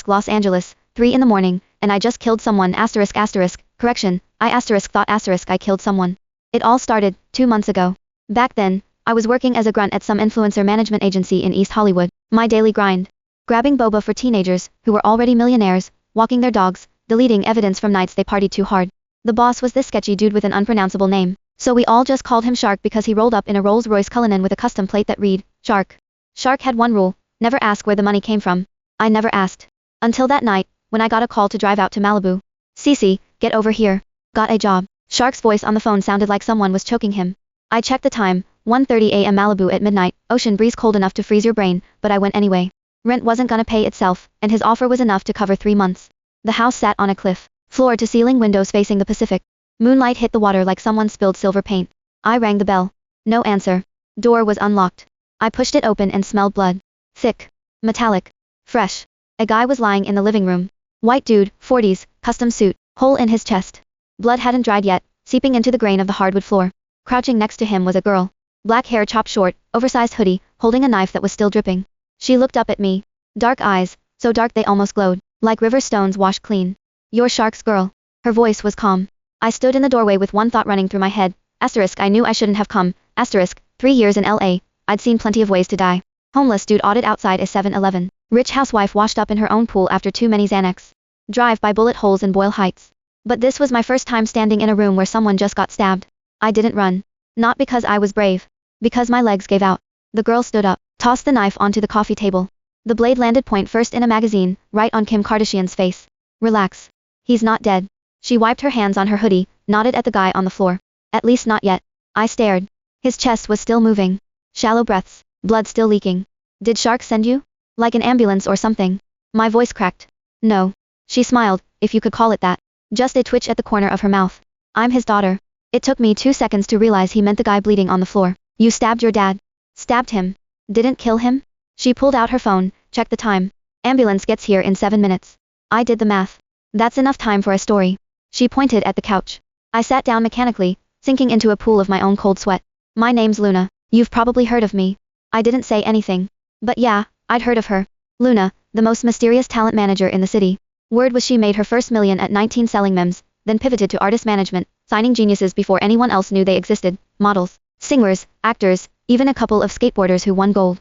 Los Angeles, 3 in the morning, and I just killed someone asterisk asterisk, correction, I asterisk thought asterisk I killed someone. It all started, 2 months ago. Back then, I was working as a grunt at some influencer management agency in East Hollywood. My daily grind. Grabbing boba for teenagers, who were already millionaires, walking their dogs, deleting evidence from nights they partied too hard. The boss was this sketchy dude with an unpronounceable name, so we all just called him Shark because he rolled up in a Rolls-Royce Cullinan with a custom plate that read, Shark. Shark had one rule, never ask where the money came from. I never asked. Until that night, when I got a call to drive out to Malibu. Cece, get over here. Got a job. Shark's voice on the phone sounded like someone was choking him. I checked the time, 1:30 a.m. Malibu at midnight, ocean breeze cold enough to freeze your brain, but I went anyway. Rent wasn't gonna pay itself, and his offer was enough to cover 3 months. The house sat on a cliff, floor-to-ceiling windows facing the Pacific. Moonlight hit the water like someone spilled silver paint. I rang the bell. No answer. Door was unlocked. I pushed it open and smelled blood. Thick. Metallic. Fresh. A guy was lying in the living room. White dude, 40s, custom suit, hole in his chest. Blood hadn't dried yet, seeping into the grain of the hardwood floor. Crouching next to him was a girl. Black hair chopped short, oversized hoodie, holding a knife that was still dripping. She looked up at me. Dark eyes, so dark they almost glowed, like river stones washed clean. You're Shark's girl. Her voice was calm. I stood in the doorway with one thought running through my head. Asterisk I knew I shouldn't have come. Asterisk, 3 years in LA, I'd seen plenty of ways to die. Homeless dude audit outside a 7-Eleven. Rich housewife washed up in her own pool after too many Xanax. Drive by bullet holes in Boyle Heights. But this was my first time standing in a room where someone just got stabbed. I didn't run. Not because I was brave. Because my legs gave out. The girl stood up, tossed the knife onto the coffee table. The blade landed point first in a magazine, right on Kim Kardashian's face. Relax. He's not dead. She wiped her hands on her hoodie, nodded at the guy on the floor. At least not yet. I stared. His chest was still moving. Shallow breaths, blood still leaking. Did Shark send you? Like an ambulance or something? My voice cracked. No. She smiled, if you could call it that. Just a twitch at the corner of her mouth. I'm his daughter. It took me 2 seconds to realize he meant the guy bleeding on the floor. You stabbed your dad. Stabbed him. Didn't kill him? She pulled out her phone, checked the time. Ambulance gets here in 7 minutes. I did the math. That's enough time for a story. She pointed at the couch. I sat down mechanically, sinking into a pool of my own cold sweat. My name's Luna. You've probably heard of me. I didn't say anything. But yeah, I'd heard of her. Luna, the most mysterious talent manager in the city. Word was she made her first million at 19 selling memes, then pivoted to artist management, signing geniuses before anyone else knew they existed, models, singers, actors, even a couple of skateboarders who won gold.